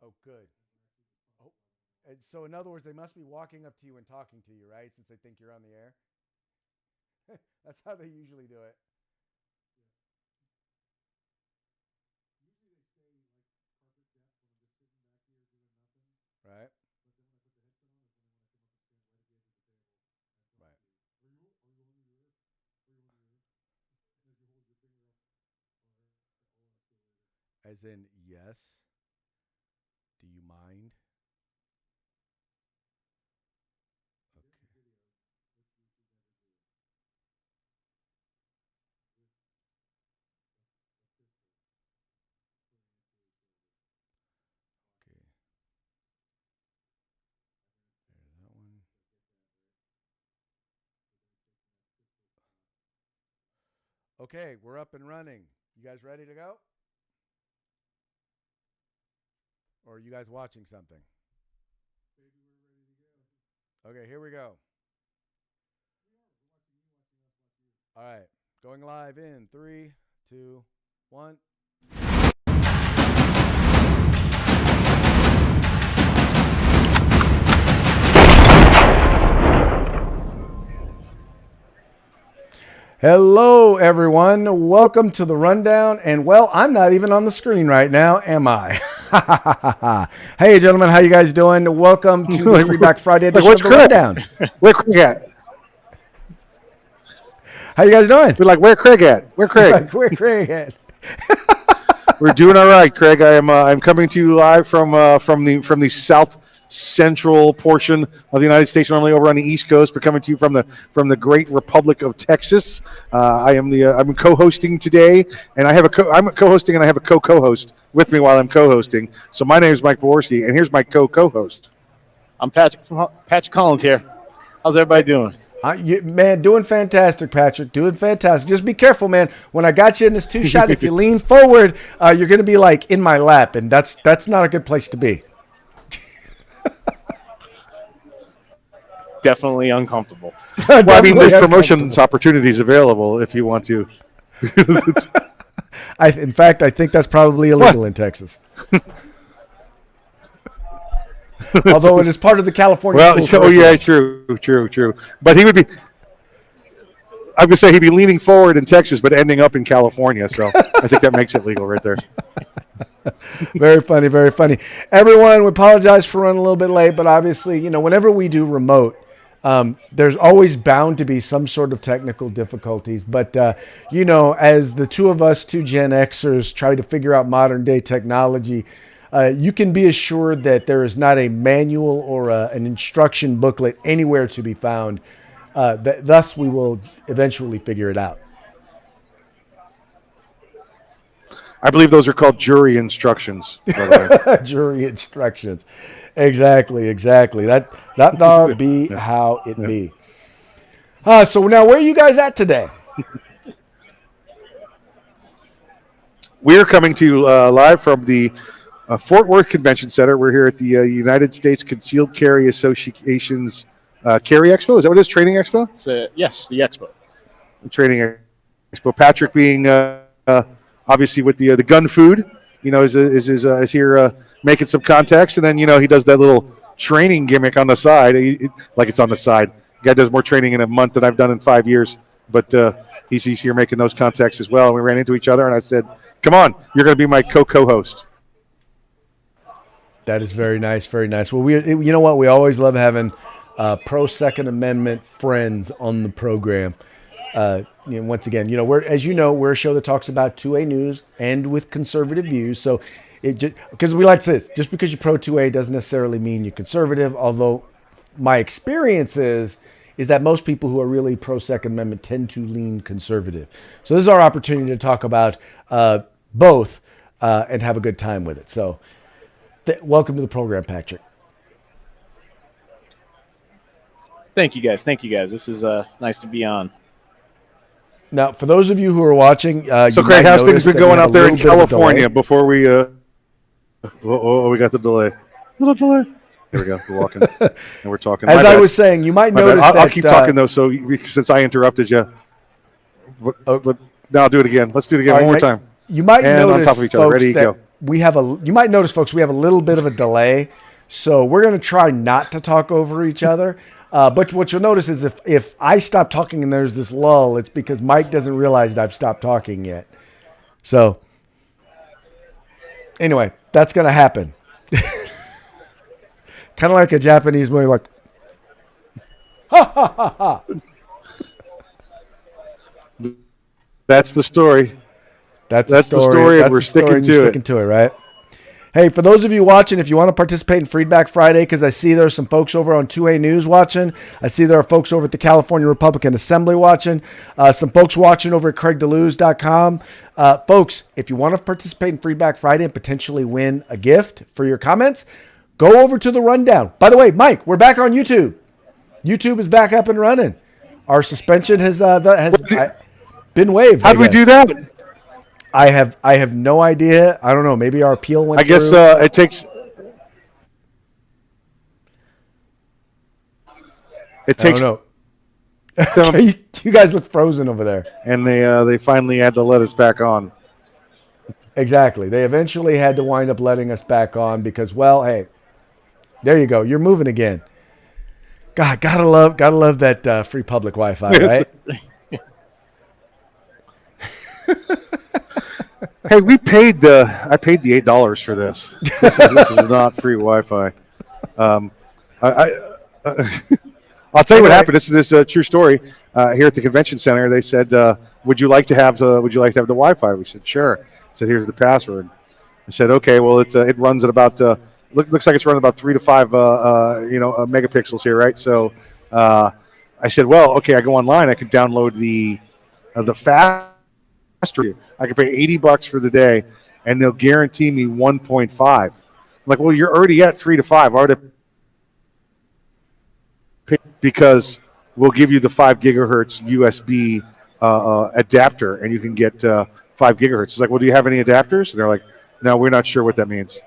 Oh, good. Oh, and so in other words, they must be walking up to you and talking to you, right? Since they think you're on the air. That's how they usually do it. Right. Right. As in, yes. Do you mind? Okay. Okay. There's that one. Okay, we're up and running. You guys ready to go? Or are you guys watching something? Okay, here we go. All right, going live in three, two, one. Hello, everyone. Welcome to the rundown. And well, I'm not even on the screen right now, am I? Hey, gentlemen, how you guys doing? Welcome to the Freeback Friday edition of the rundown. Where Craig at? How you guys doing? We're like, where Craig at? Where Craig? Where Craig at? We're doing all right, Craig. I'm coming to you live from the south central portion of the United States, normally over on the East Coast. We're coming to you from the great Republic of Texas. I'm co-hosting today, and I'm co-hosting, and I have a co-host with me while I'm co-hosting. So my name is Mike Borski, and here's my co-host. I'm Patrick Collins here. How's everybody doing? Man, doing fantastic, Patrick. Doing fantastic. Just be careful, man. When I got you in this two-shot, if you lean forward, you're going to be like in my lap, and that's not a good place to be. Definitely uncomfortable. Well, I mean, there's promotions opportunities available if you want to. In fact, I think that's probably illegal in Texas. Although it is part of the California. Well, yeah, true. But he would be. I would say he'd be leaning forward in Texas, but ending up in California. So I think that makes it legal right there. Very funny, very funny. Everyone, we apologize for running a little bit late, but obviously, whenever we do remote, there's always bound to be some sort of technical difficulties. But, as the two of us, two Gen Xers, try to figure out modern day technology, you can be assured that there is not a manual or an instruction booklet anywhere to be found. Thus, we will eventually figure it out. I believe those are called jury instructions. By the way. Jury instructions. Exactly. That be how it be. So now, where are you guys at today? We're coming to you live from the Fort Worth Convention Center. We're here at the United States Concealed Carry Association's Carry Expo. Is that what it is? Training Expo? Yes, the expo. Training Expo. Patrick being obviously with the gun food, is here making some contacts, and then he does that little training gimmick on the side, like it's on the side. The guy does more training in a month than I've done in 5 years, but he's here making those contacts as well. And we ran into each other, and I said, "Come on, you're going to be my co-host." That is very nice, very nice. Well, you know what? We always love having pro Second Amendment friends on the program. Once again, we're a show that talks about 2A news and with conservative views. So because we like this, just because you're pro 2A doesn't necessarily mean you're conservative. Although my experience is that most people who are really pro Second Amendment tend to lean conservative. So this is our opportunity to talk about both and have a good time with it. So welcome to the program, Patrick. Thank you guys. This is nice to be on. Now, for those of you who are watching, so Craig, how's things been going out there in California before we? We got the delay. Little delay. There we go. We're walking and we're talking. As I was saying, you might notice that I'll keep talking though. So since I interrupted you, but now I'll do it again. Let's do it again one more time. You might notice, on top of each other. Ready, go. you might notice, folks, we have a little bit of a delay. So we're going to try not to talk over each other. But what you'll notice is if I stop talking and there's this lull, it's because Mike doesn't realize that I've stopped talking yet. So anyway, that's going to happen. Kind of like a Japanese movie, like, ha, ha, ha, ha. That's the story. That's the story, and we're sticking to it, right? Hey, for those of you watching, if you want to participate in Feedback Friday, because I see there's some folks over on 2A News watching. I see there are folks over at the California Republican Assembly watching. Some folks watching over at CraigDeLuz.com. Folks, if you want to participate in Feedback Friday and potentially win a gift for your comments, go over to the Rundown. By the way, Mike, we're back on YouTube. YouTube is back up and running. Our suspension has been waived. How do we do that? I have no idea. I don't know. Maybe our appeal went through. I guess it takes. It takes. I don't know. You guys look frozen over there. And they finally had to let us back on. Exactly. They eventually had to wind up letting us back on because, well, hey, there you go. You're moving again. God, gotta love that free public Wi-Fi, right? Hey, I paid the $8 for this. This is not free Wi-Fi. I'll tell you what happened. This is a true story. Here at the convention center, they said, "Would you like to have the Wi-Fi?" We said, "Sure." I said, "Here's the password." I said, "Okay, well, it runs at about looks like it's running about 3 to 5 megapixels here, right?" So I said, "Well, okay, I go online. I can download the fast." I can pay $80 for the day, and they'll guarantee me 1.5. I'm like, well, you're already at 3 to 5. I already because we'll give you the 5 gigahertz USB adapter, and you can get 5 gigahertz. It's like, well, do you have any adapters? And they're like, no, we're not sure what that means.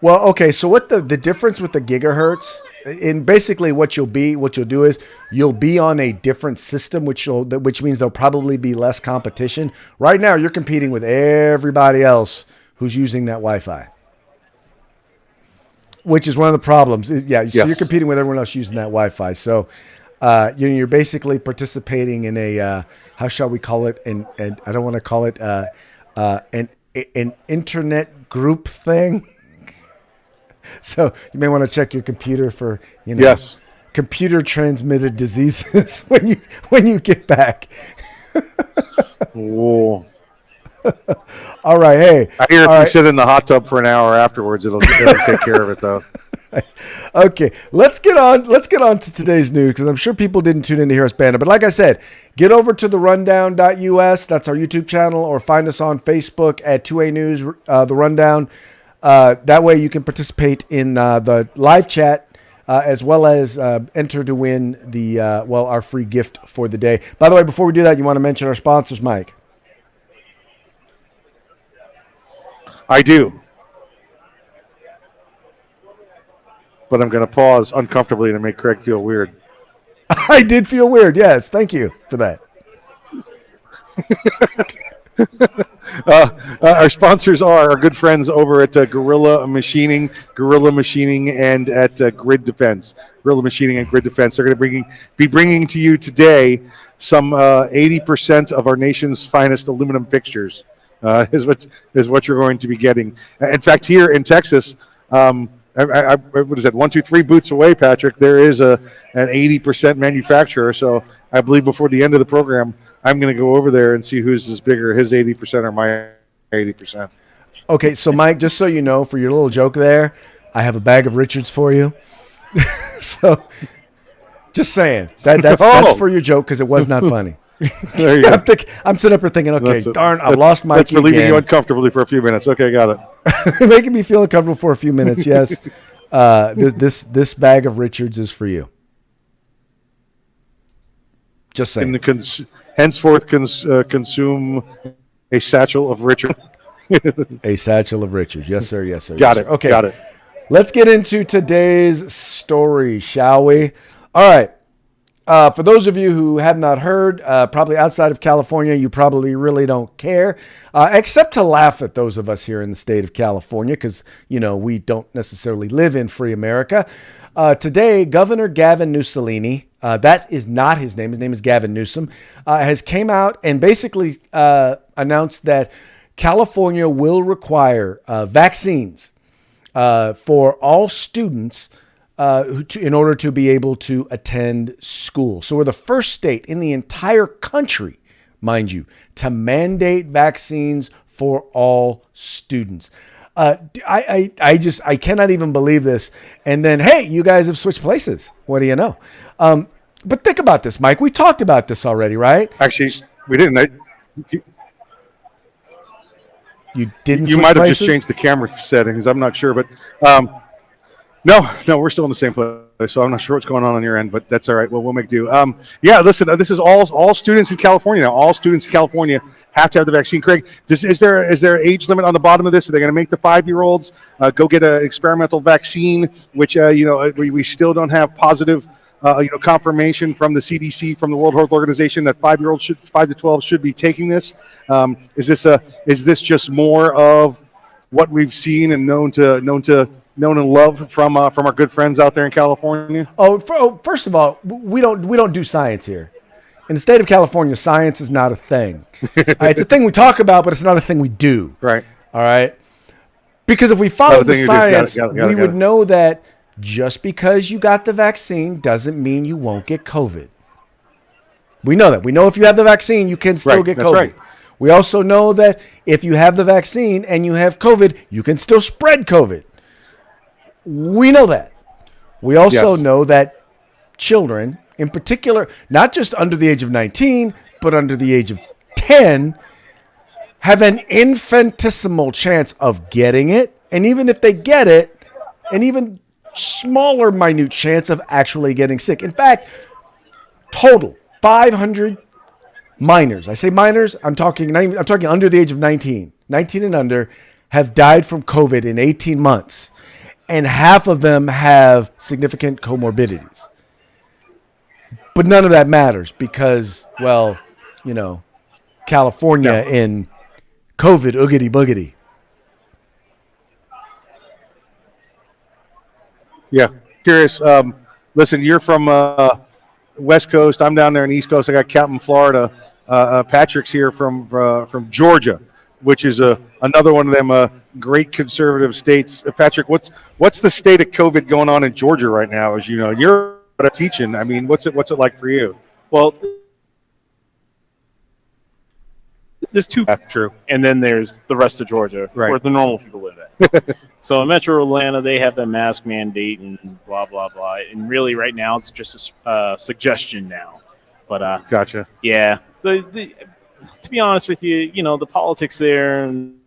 Well, okay. So what the difference with the gigahertz? And basically what you'll do is you'll be on a different system, which means there'll probably be less competition. Right now, you're competing with everybody else who's using that Wi-Fi, which is one of the problems. Yeah, so you're competing with everyone else using that Wi-Fi. So you're basically participating in a how shall we call it? And I don't want to call it an internet group thing. So you may want to check your computer for, computer transmitted diseases when you get back. Whoa. All right. Hey, I hear if you sit in the hot tub for an hour afterwards, it'll take care of it though. Okay, let's get on to today's news because I'm sure people didn't tune in to hear us banter. But like I said, get over to the rundown.us. That's our YouTube channel, or find us on Facebook at 2A News, The Rundown. That way you can participate in the live chat as well as enter to win our free gift for the day. By the way, before we do that, you want to mention our sponsors, Mike? I do. But I'm going to pause uncomfortably to make Craig feel weird. I did feel weird, yes. Thank you for that. Our sponsors are our good friends over at Gorilla Machining, and at Grid Defense. Gorilla Machining and Grid Defense. They're going to be bringing to you today some 80% of our nation's finest aluminum fixtures. Is what you're going to be getting. In fact, here in Texas, what is it? 1, 2, 3 booths away, Patrick. There is an 80% manufacturer. So I believe before the end of the program, I'm going to go over there and see whose is bigger, his 80% or my 80%. Okay, so Mike, just so you know, for your little joke there, I have a bag of Richards for you. So, just saying that's for your joke because it was not funny. There you go. I'm sitting up here thinking, okay, darn, I've lost Mikey That's relieving again. you uncomfortably for a few minutes. Okay, got it. Making me feel uncomfortable for a few minutes. Yes, this bag of Richards is for you. Just saying. Henceforth, consume a satchel of Richard. A satchel of Richards. Yes, sir. Yes, sir. Got yes, it. Sir. Okay. Got it. Let's get into today's story, shall we? All right. For those of you who have not heard, probably outside of California, you probably really don't care, except to laugh at those of us here in the state of California, because, we don't necessarily live in free America. Today, Governor Gavin Newsom, that is not his name. His name is Gavin Newsom, has came out and basically announced that California will require vaccines for all students in order to be able to attend school. So we're the first state in the entire country, mind you, to mandate vaccines for all students. I cannot even believe this. And then, hey, you guys have switched places. What do you know? But think about this, Mike. We talked about this already, right? Actually, we didn't. You didn't. You might have just changed the camera settings. I'm not sure, but no, we're still in the same place. So I'm not sure what's going on your end, but that's all right. Well, we'll make do. Yeah, listen, this is all students in California now. All students in California have to have the vaccine. Craig, is there an age limit on the bottom of this? Are they going to make the 5-year-olds go get an experimental vaccine, which we still don't have positive confirmation from the CDC, from the World Health Organization, that 5 to 12 should be taking this. Is this just more of what we've seen and known and loved from our good friends out there in California? First of all, we don't do science here. In the state of California, science is not a thing. It's a thing we talk about, but it's not a thing we do. Right. All right. Because if we follow the science, we would know that just because you got the vaccine doesn't mean you won't get COVID. We know that. We know if you have the vaccine, you can still get COVID. Right. We also know that if you have the vaccine and you have COVID, you can still spread COVID. We know that. We also know that children, in particular, not just under the age of 19, but under the age of 10, have an infinitesimal chance of getting it. And even if they get it, an even smaller, minute chance of actually getting sick. In fact, total 500 minors. I say minors, I'm talking under the age of 19 and under, have died from COVID in 18 months. And half of them have significant comorbidities. But none of that matters because, California in COVID, oogity boogity. Yeah. Curious. Listen, you're from West Coast. I'm down there in the East Coast. I got Captain Florida. Patrick's here from Georgia, which is another one of them great conservative states. Patrick, what's the state of COVID going on in Georgia right now? As you know, you're teaching. I mean, what's it like for you? Well, there's two. That's true. And then there's the rest of Georgia, right, where the normal people live at. So in Metro Atlanta, they have the mask mandate and blah, blah, blah. And really right now it's just a suggestion now. But gotcha. Yeah. To be honest with you, the politics there in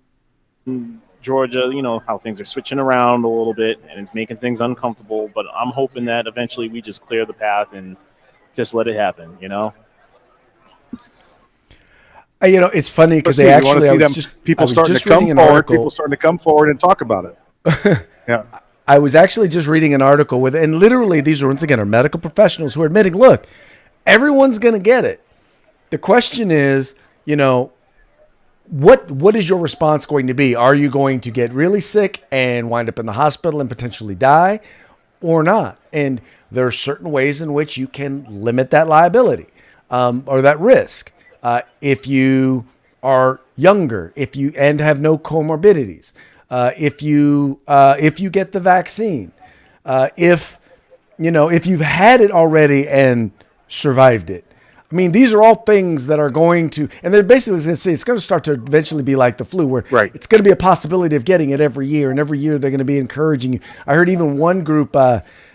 Georgia, how things are switching around a little bit and it's making things uncomfortable. But I'm hoping that eventually we just clear the path and just let it happen, It's funny because they actually people starting to come forward and talk about it. Yeah. I was actually just reading an article and literally these are once again are medical professionals who are admitting, look, everyone's going to get it. The question is, what is your response going to be? Are you going to get really sick and wind up in the hospital and potentially die or not? And there are certain ways in which you can limit that liability or that risk. If you are younger, and have no comorbidities, if you get the vaccine, if you've had it already and survived it. I mean, these are all things that are going to, and they're basically going to say it's going to start to eventually be like the flu, where it's going to be a possibility of getting it every year, and every year they're going to be encouraging you. I heard even one group,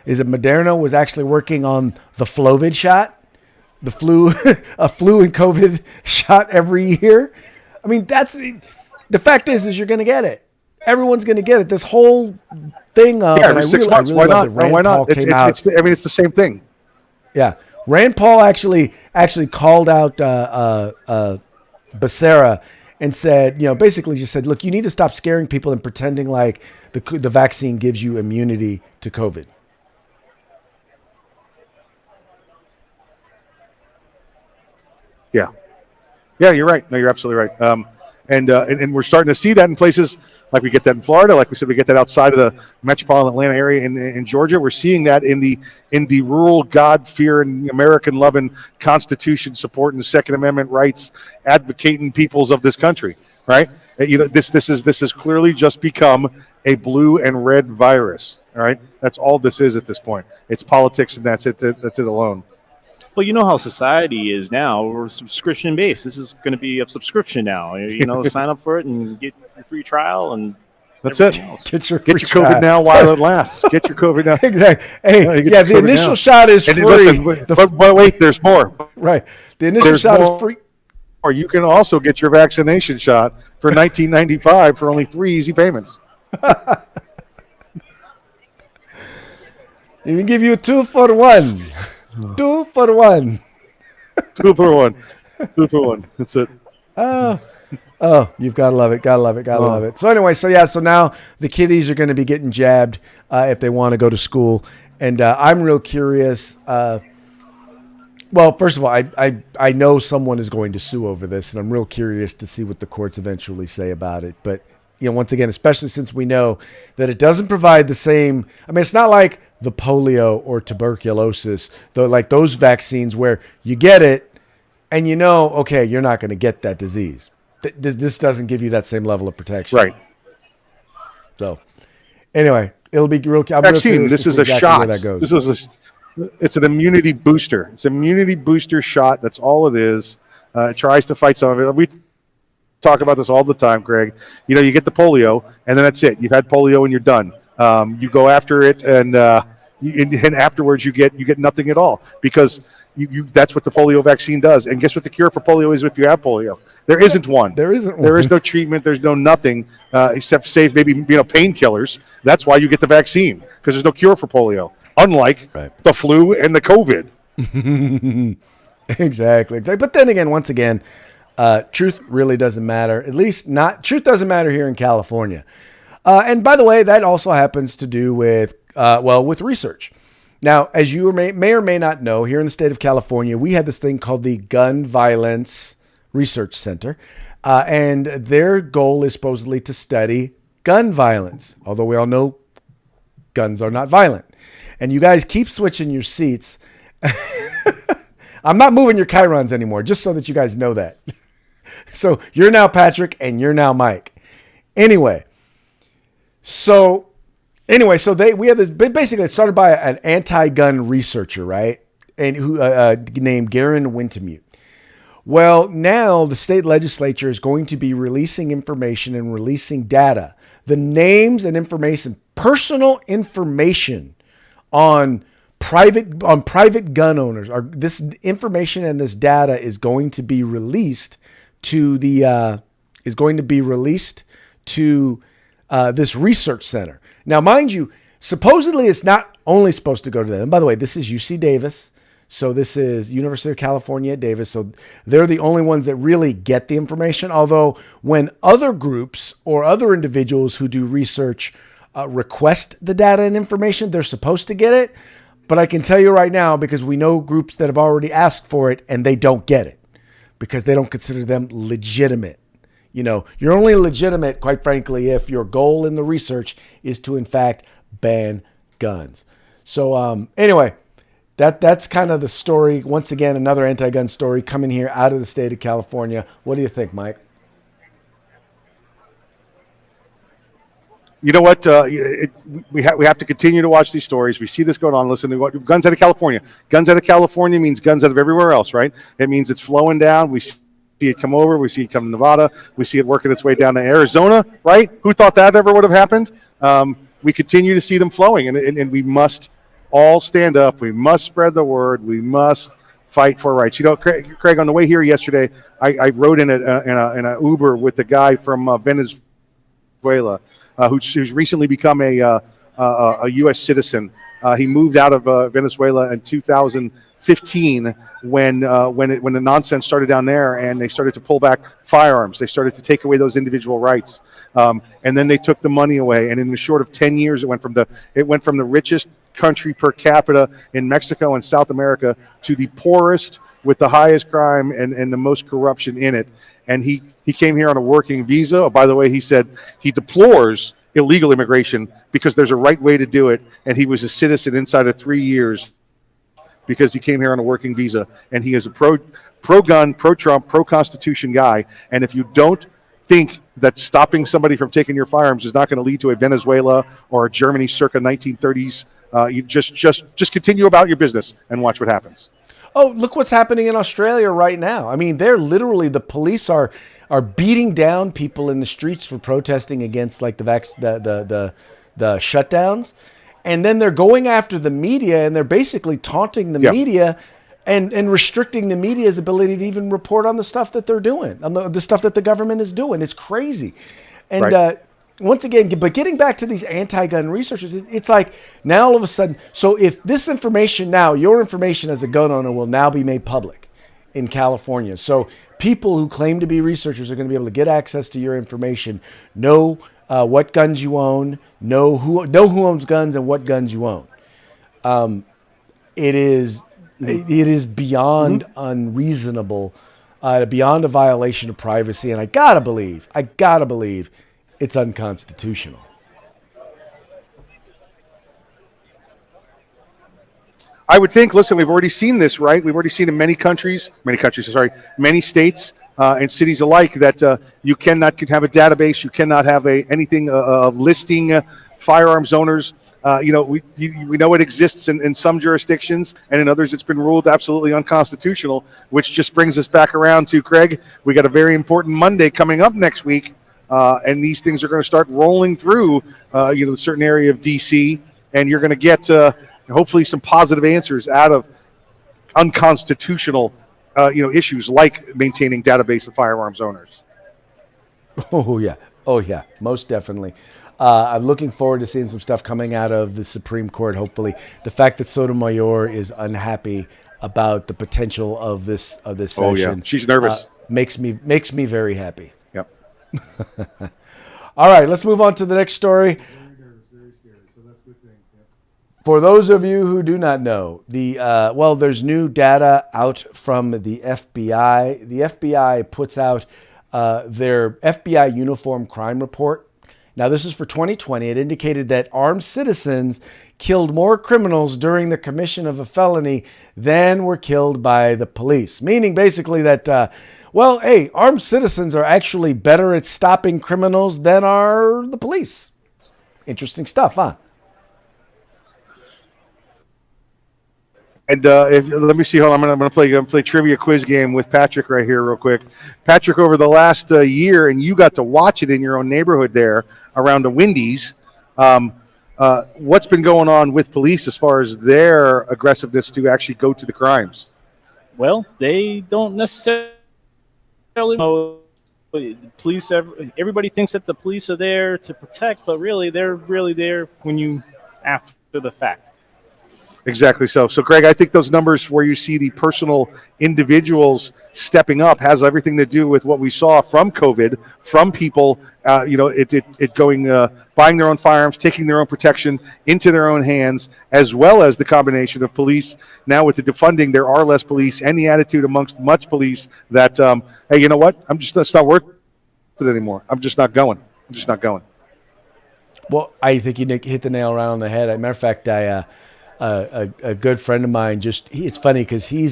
is it Moderna, was actually working on the Flovid shot, a flu and COVID shot every year. I mean, the fact is you're going to get it. Everyone's going to get it. This whole thing. Every 6 months. Why not? Why not? It's the same thing. Yeah. Rand Paul actually called out Becerra and said, basically just said, look, you need to stop scaring people and pretending like the vaccine gives you immunity to COVID. Yeah. Yeah, you're right. No, you're absolutely right. And we're starting to see that in places like we get that in Florida, like we said, we get that outside of the metropolitan Atlanta area in Georgia. We're seeing that in the rural, God-fearing, American-loving, Constitution supporting Second Amendment rights, advocating peoples of this country. Right? This has clearly just become a blue and red virus. All right, that's all this is at this point. It's politics, and that's it. That's it alone. Well, you know how society is now. We're subscription based. This is going to be a subscription now. Sign up for it and get a free trial, and that's it. Get your COVID now while it lasts. Get your COVID now. Exactly. Hey, yeah, the initial shot is free. Listen, but wait, there's more. Right. The initial shot is free. Or you can also get your vaccination shot for $19.95 for only 3 easy payments. You can give you a 2-for-1. 2-for-1. 2-for-1. 2-for-1. That's it. Oh, you've got to love it. Gotta love it. Gotta love it. So anyway, so now the kiddies are going to be getting jabbed if they want to go to school. And I'm real curious. Well, first of all, I know someone is going to sue over this, and I'm real curious to see what the courts eventually say about it. But, once again, especially since we know that it doesn't provide the same – I mean, it's not like the polio or tuberculosis, though, like those vaccines where you get it and okay, you're not going to get that disease. This doesn't give you that same level of protection. Right. So, anyway, it'll be real – vaccine, this is a shot. That goes. It's an immunity booster. It's an immunity booster shot. That's all it is. It tries to fight some of it. We talk about this all the time, Greg. You get the polio, and then that's it. You've had polio, and you're done. You go after it, and afterwards you get nothing at all because that's what the polio vaccine does. And guess what the cure for polio is if you have polio? There isn't one. There is no treatment. There's no nothing except save maybe painkillers. That's why you get the vaccine because there's no cure for polio. Unlike the flu and the COVID. Exactly. But then again, once again, truth really doesn't matter. At least truth doesn't matter here in California. And by the way, that also happens to do with research. Now, as you may or may not know, here in the state of California, we have this thing called the Gun Violence Research Center. And their goal is supposedly to study gun violence, although we all know guns are not violent. And you guys keep switching your seats. I'm not moving your chyrons anymore, just so that you guys know that. So you're now Patrick and you're now Mike. Anyway, so we have this, basically it started by an anti-gun researcher, right? And who named Garen Wintemute. Well, now the state legislature is going to be releasing information and releasing data, the names and information, personal information on private gun owners. This information and this data is going to be released to this research center. Now, mind you, supposedly it's not only supposed to go to them. And by the way, this is UC Davis. So this is University of California at Davis. So they're the only ones that really get the information. Although when other groups or other individuals who do research request the data and information, they're supposed to get it. But I can tell you right now, because we know groups that have already asked for it and they don't get it because they don't consider them legitimate. You're only legitimate, quite frankly, if your goal in the research is to, in fact, ban guns. So anyway, that's kind of the story. Once again, another anti-gun story coming here out of the state of California. What do you think, Mike? You know what? We have to continue to watch these stories. We see this going on. Listen to what guns out of California. Guns out of California means guns out of everywhere else, right? It means it's flowing down. We see it come over. We see it come to Nevada. We see it working its way down to Arizona, right? Who thought that ever would have happened? We continue to see them flowing, and we must all stand up. We must spread the word. We must fight for rights. Craig, on the way here yesterday, I rode in an Uber with the guy from Venezuela. Who's recently become a U.S. citizen. He moved out of Venezuela in 2015 when the nonsense started down there, and they started to pull back firearms. They started to take away those individual rights, and then they took the money away. And in the short of 10 years, it went from the richest country per capita in Mexico and South America to the poorest with the highest crime and the most corruption in it. And he came here on a working visa. Oh, by the way, he said he deplores illegal immigration because there's a right way to do it. And he was a citizen inside of 3 years because he came here on a working visa. And he is a pro-gun, pro-Trump, pro-Constitution guy. And if you don't think that stopping somebody from taking your firearms is not going to lead to a Venezuela or a Germany circa 1930s, you just continue about your business and watch what happens. Oh, look what's happening in Australia right now. I mean, they're literally, the police are beating down people in the streets for protesting against like the shutdowns. And then they're going after the media and they're basically taunting the media and restricting the media's ability to even report on the stuff that they're doing, on the stuff that the government is doing. It's crazy. And once again, but getting back to these anti-gun researchers, it's like now all of a sudden, so if this information now, your information as a gun owner will now be made public in California. So people who claim to be researchers are going to be able to get access to your information, know what guns you own, know who owns guns and what guns you own. It is beyond unreasonable, beyond a violation of privacy, and I gotta believe it's unconstitutional. I would think, listen, we've already seen this, right? We've already seen in many states and cities alike that you cannot have a database, you cannot have anything listing firearms owners. We know it exists in some jurisdictions, and in others it's been ruled absolutely unconstitutional, which just brings us back around to, Craig, we got a very important Monday coming up next week, and these things are going to start rolling through, a certain area of D.C., and you're going to get hopefully some positive answers out of unconstitutional, issues like maintaining database of firearms owners. Oh yeah, most definitely. I'm looking forward to seeing some stuff coming out of the Supreme Court. Hopefully, the fact that Sotomayor is unhappy about the potential of this session. Oh yeah, she's nervous. Makes me very happy. Yep. All right, let's move on to the next story. For those of you who do not know, there's new data out from the FBI. The FBI puts out their FBI Uniform Crime Report. Now, this is for 2020. It indicated that armed citizens killed more criminals during the commission of a felony than were killed by the police. Meaning basically that, armed citizens are actually better at stopping criminals than are the police. Interesting stuff, huh? And let me see. Hold on, I'm going to play trivia quiz game with Patrick right here, real quick. Patrick, over the last year, and you got to watch it in your own neighborhood there around the Wendy's. What's been going on with police as far as their aggressiveness to actually go to the crimes? Well, they don't necessarily know. Police. Everybody thinks that the police are there to protect, but really, they're really there when you after the fact. Exactly so. So, Greg, I think those numbers where you see the personal individuals stepping up has everything to do with what we saw from COVID, from people, going, buying their own firearms, taking their own protection into their own hands, as well as the combination of police. Now with the defunding, there are less police, and the attitude amongst much police that, hey, you know what? It's not worth it anymore. I'm just not going. Well, I think you hit the nail right on the head. As a matter of fact, a good friend of mine it's funny because he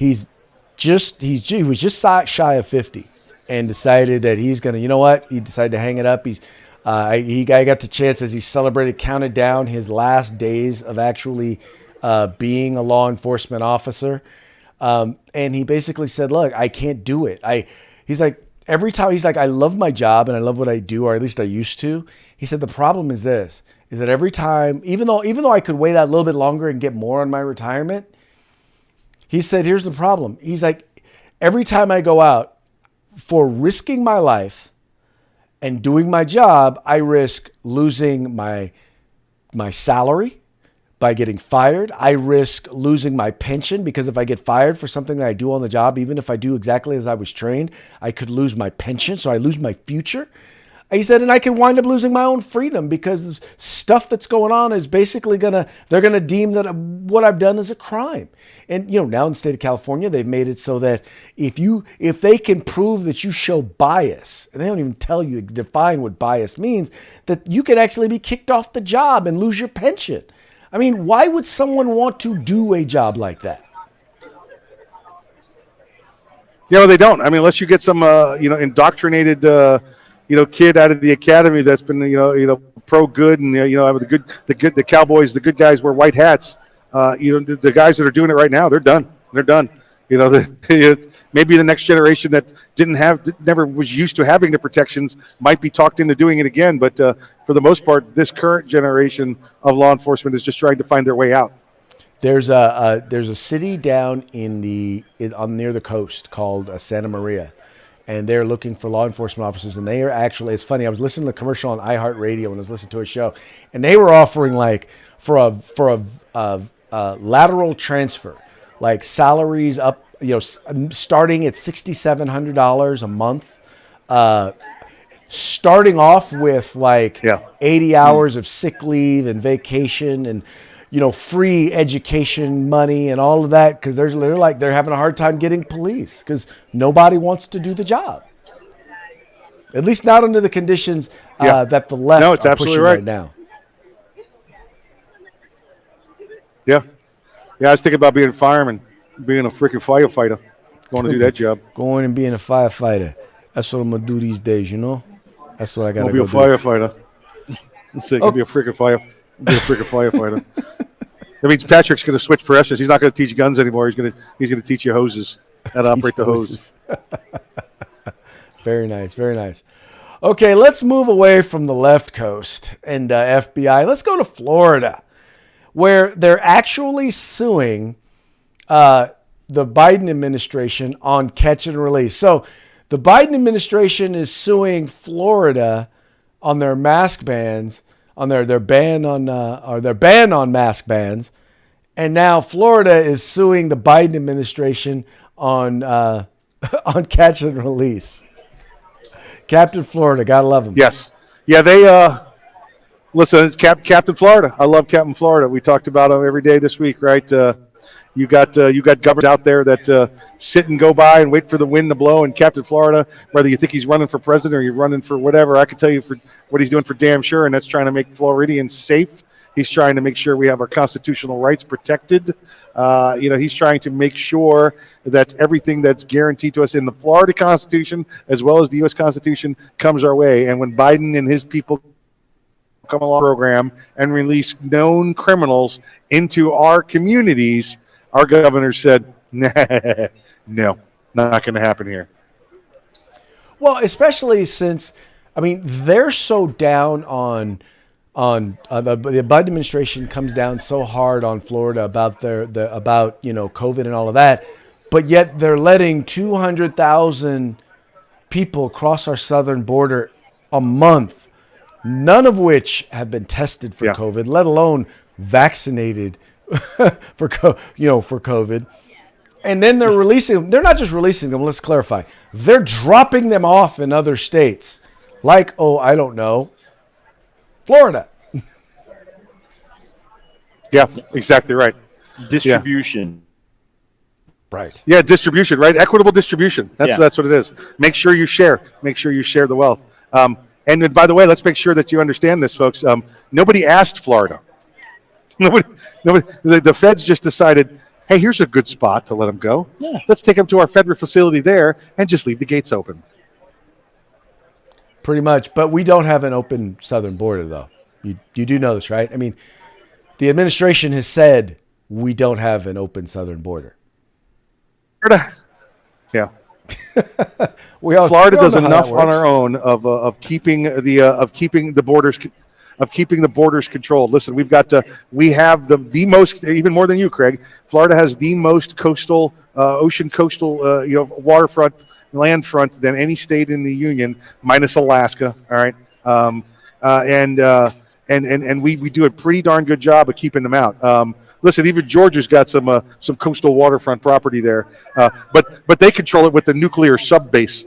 was just shy of 50 and decided that he's gonna, he decided to hang it up. I got the chance as he counted down his last days of actually being a law enforcement officer, and he basically said, look, I can't do it. He's like, every time, he's like, I love my job and I love what I do, or at least I used to. He said the problem is this, is that every time, even though I could wait out a little bit longer and get more on my retirement, he said, here's the problem. He's like, every time I go out for risking my life and doing my job, I risk losing my salary by getting fired. I risk losing my pension because if I get fired for something that I do on the job, even if I do exactly as I was trained, I could lose my pension. So I lose my future. He said, and I could wind up losing my own freedom because the stuff that's going on is basically they're gonna deem that what I've done is a crime. And now in the state of California, they've made it so that if they can prove that you show bias, and they don't even define what bias means, that you could actually be kicked off the job and lose your pension. I mean, why would someone want to do a job like that? They don't. I mean, unless you get some, indoctrinated, kid out of the academy that's been, pro good and the Cowboys, the good guys wear white hats. The guys that are doing it right now, they're done. They're done. Maybe the next generation that never was used to having the protections might be talked into doing it again. But for the most part, this current generation of law enforcement is just trying to find their way out. There's a city down near the coast called Santa Maria, and they're looking for law enforcement officers. And they are actually, it's funny, I was listening to a commercial on iHeartRadio when I was listening to a show, and they were offering like for a lateral transfer, like salaries up, starting at $6,700 a month, starting off with like 80 hours of sick leave and vacation and free education money and all of that, because they're having a hard time getting police because nobody wants to do the job. At least not under the conditions that the left are pushing right now. Yeah. I was thinking about being a fireman, being a freaking firefighter, going to do that job. Going and being a firefighter. That's what I'm going to do these days, That's what I got to be go a firefighter. Let's see, be a freaking firefighter. That means Patrick's going to switch professions. He's not going to teach guns anymore. He's going to teach you hoses, how to operate the hose. Very nice, very nice. Okay, let's move away from the left coast and FBI. Let's go to Florida, where they're actually suing the Biden administration on catch and release. So the Biden administration is suing Florida on their mask bans, on their ban on mask bans, and now Florida is suing the Biden administration on on catch and release. Captain Florida, gotta love him. Yes, they listen. It's Captain Florida. I love Captain Florida. We talked about him every day this week, right? You got governors out there that sit and go by and wait for the wind to blow. And Captain Florida, whether you think he's running for president or you're running for whatever, I can tell you for what he's doing for damn sure, and that's trying to make Floridians safe. He's trying to make sure we have our constitutional rights protected. He's trying to make sure that everything that's guaranteed to us in the Florida Constitution, as well as the U.S. Constitution, comes our way. And when Biden and his people come along program and release known criminals into our communities, our governor said, nah, no, not going to happen here. Well, especially since, they're so down on the Biden administration comes down so hard on Florida about about COVID and all of that, but yet they're letting 200,000 people cross our southern border a month, none of which have been tested for COVID, let alone vaccinated for COVID. And then they're releasing them. They're not just releasing them. Let's clarify. They're dropping them off in other states, like, I don't know, Florida. Yeah, exactly right. Distribution. Right. Yeah, distribution, right? Equitable distribution. That's what it is. Make sure you share. Make sure you share the wealth. And by the way, let's make sure that you understand this, folks. Nobody asked Florida. Nobody. The feds just decided, hey, here's a good spot to let them go. Yeah. Let's take them to our federal facility there and just leave the gates open. Pretty much. But we don't have an open southern border, though. You do know this, right? The administration has said we don't have an open southern border. Yeah. Florida does enough on our own of keeping the borders controlled. Listen, we have the most, even more than you, Craig. Florida has the most coastal, ocean coastal, waterfront, land front than any state in the union, minus Alaska. All right, and we do a pretty darn good job of keeping them out. listen, even Georgia's got some coastal waterfront property there, but they control it with the nuclear sub base.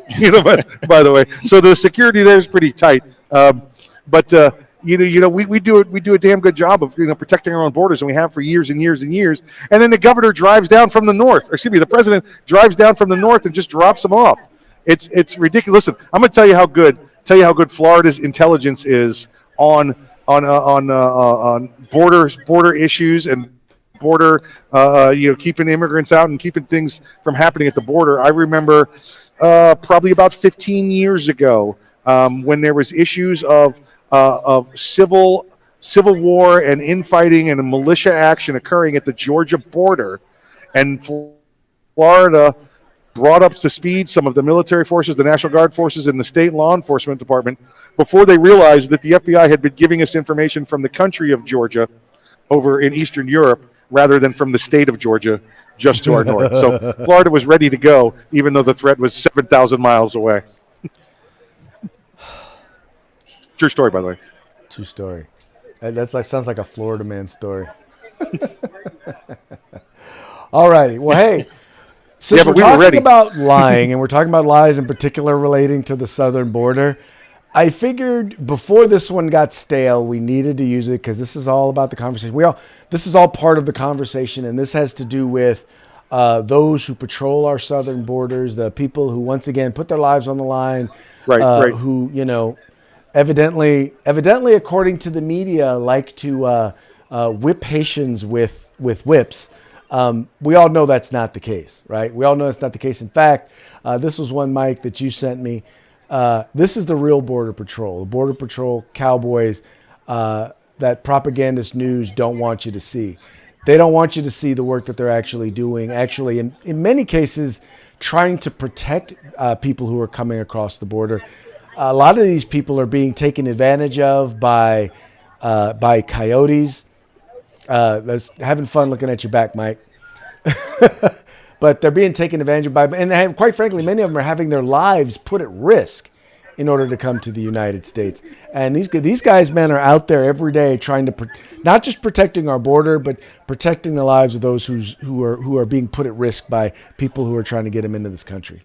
By the way, so the security there is pretty tight. But we do a damn good job of protecting our own borders, and we have for years and years and years. And then the governor drives down from the north, or excuse me, the president drives down from the north and just drops them off. It's ridiculous. Listen, I'm going to tell you how good Florida's intelligence is on border issues and border keeping immigrants out and keeping things from happening at the border. I remember probably about 15 years ago when there was issues of civil war and infighting and militia action occurring at the Georgia border, and Florida brought up to speed some of the military forces, the National Guard forces, and the state law enforcement department before they realized that the FBI had been giving us information from the country of Georgia over in Eastern Europe rather than from the state of Georgia just to our north. So Florida was ready to go, even though the threat was 7,000 miles away. True story, by the way. True story. That sounds like a Florida man story. All right. Well, hey, since we're talking about lying, and we're talking about lies in particular relating to the southern border, I figured before this one got stale, we needed to use it because this is all about the conversation. This is all part of the conversation, and this has to do with those who patrol our southern borders, the people who, once again, put their lives on the line, right. Who, evidently, according to the media, like to whip Haitians with whips. We all know that's not the case, right? We all know that's not the case. In fact, this was one, Mike, that you sent me. This is the real Border Patrol. The Border Patrol cowboys that propagandist news don't want you to see. They don't want you to see the work that they're actually doing, in many cases, trying to protect people who are coming across the border. A lot of these people are being taken advantage of by coyotes. Having fun looking at your back, Mike. But they're being taken advantage of by, and quite frankly, many of them are having their lives put at risk in order to come to the United States. And these guys, man, are out there every day trying to not just protecting our border, but protecting the lives of those who are being put at risk by people who are trying to get them into this country.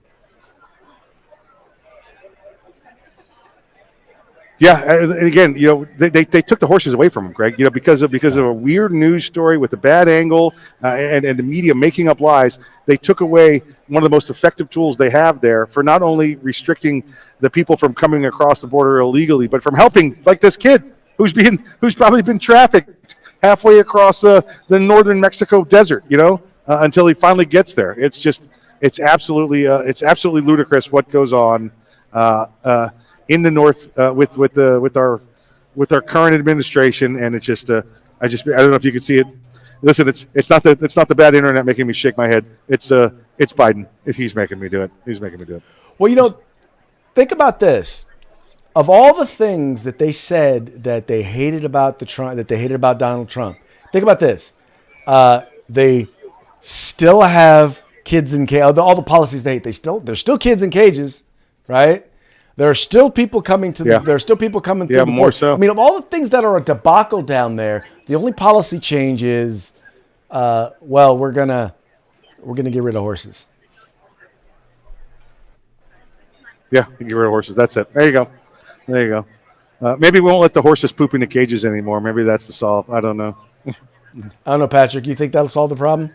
Yeah, and again, they took the horses away from him, Greg. Because of a weird news story with a bad angle and the media making up lies. They took away one of the most effective tools they have there for not only restricting the people from coming across the border illegally, but from helping, like this kid who's probably been trafficked halfway across the northern Mexico desert, until he finally gets there. It's absolutely ludicrous what goes on. In the north with our current administration, and it's just I don't know if you can see it. Listen, it's not the bad internet making me shake my head. It's Biden. He's making me do it. He's making me do it. Well, think about this. Of all the things that they said that they hated about Donald Trump, think about this. They still have kids in cages. All the policies they hate. There's still kids in cages, right? There are still people coming to there are still people coming through the border. More so. I mean, of all the things that are a debacle down there, the only policy change is, we're gonna get rid of horses. Yeah, get rid of horses. That's it. There you go. Maybe we won't let the horses poop in the cages anymore. Maybe that's the solve. I don't know. I don't know, Patrick. You think that'll solve the problem?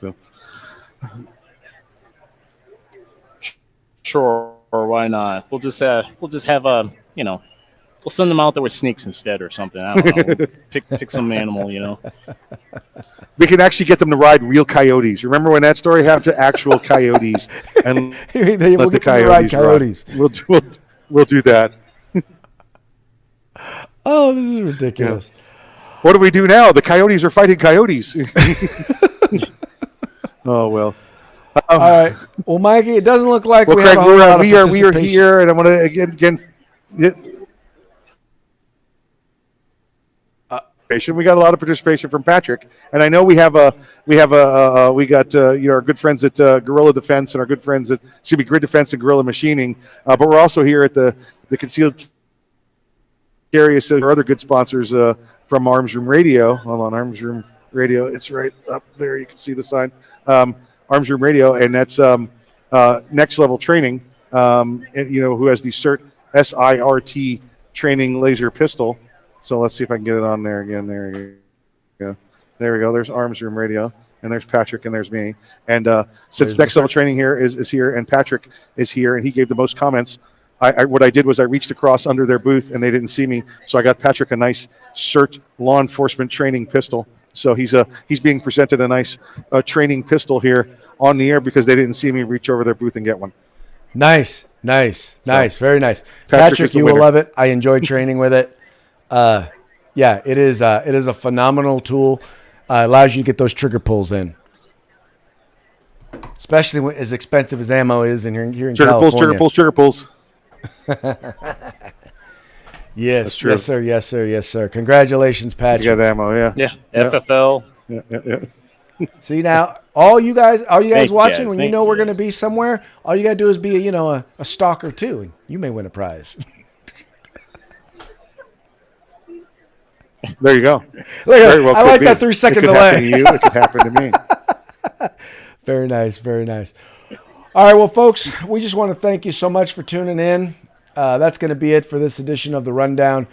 So. Sure. Or why not? We'll just have we'll send them out there with snakes instead or something. I don't know. pick some animal, We can actually get them to ride real coyotes. Remember when that story happened to actual coyotes? And we'll get them to ride coyotes. We'll do that. Oh, this is ridiculous. Yeah. What do we do now? The coyotes are fighting coyotes. Oh well. All right. Well, Mikey, it doesn't look like we Craig, have a whole lot of we are participation. here, and I'm going to again. We got a lot of participation from Patrick, and I know we got our good friends at Guerrilla Defense and our good friends at Grid Defense and Guerrilla Machining, but we're also here at the Concealed Carry Association, our other good sponsors from Arms Room Radio. Hold on, Arms Room Radio. It's right up there. You can see the sign. Arms Room Radio, and that's Next Level Training. And, who has the SIRT training laser pistol. So let's see if I can get it on there again. There you go. There we go. There's Arms Room Radio, and there's Patrick, and there's me. And since Next Level Training here is here, and Patrick is here, and he gave the most comments, what I did was I reached across under their booth, and they didn't see me, so I got Patrick a nice CERT law enforcement training pistol. So he's being presented a nice training pistol here on the air because they didn't see me reach over their booth and get one. Nice, very nice. Patrick you will winner. love it. I enjoyed training with it. Yeah, it is a phenomenal tool. Allows you to get those trigger pulls in, especially when, as expensive as ammo is here in California. Trigger pulls. Yes, yes, sir. Congratulations, Patrick. You got ammo, yeah. Yeah, FFL. Yeah. See now, all you guys Thank you, watching, guys. when Thank you know you, we're going to guys. be somewhere, all you got to do is be a stalker too, and you may win a prize. There you go. Look, Well I could like be. that 3 second It could happen delay. to you. It could happen to me. Very nice, very nice. All right, well, folks, we just want to thank you so much for tuning in. That's going to be it for this edition of The Rundown.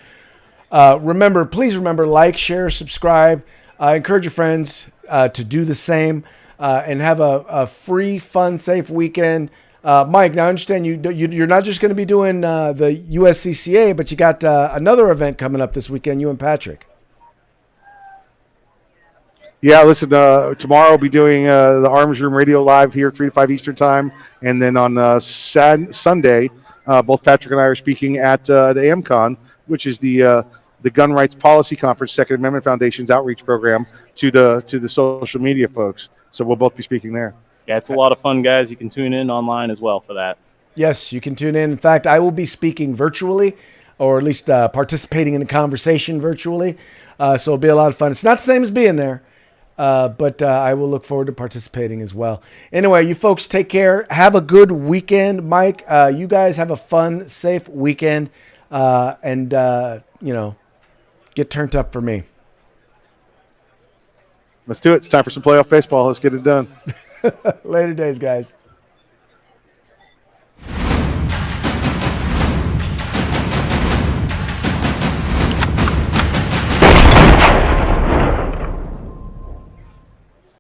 Please remember, like, share, subscribe. Encourage your friends to do the same and have a free, fun, safe weekend. Mike, now I understand you're not just going to be doing the USCCA, but you got another event coming up this weekend, you and Patrick. Yeah, listen, tomorrow I'll be doing the Arms Room Radio Live here, 3 to 5 Eastern Time. And then on Sunday, both Patrick and I are speaking at the AMCON, which is the Gun Rights Policy Conference, Second Amendment Foundation's outreach program to the social media folks. So we'll both be speaking there. Yeah, it's a lot of fun, guys. You can tune in online as well for that. Yes, you can tune in. In fact, I will be speaking virtually, or at least participating in the conversation virtually. So it'll be a lot of fun. It's not the same as being there, but I will look forward to participating as well. Anyway, you folks take care. Have a good weekend. Mike, you guys have a fun, safe weekend. And get turned up for me. Let's do it. It's time for some playoff baseball. Let's get it done. Later days, guys.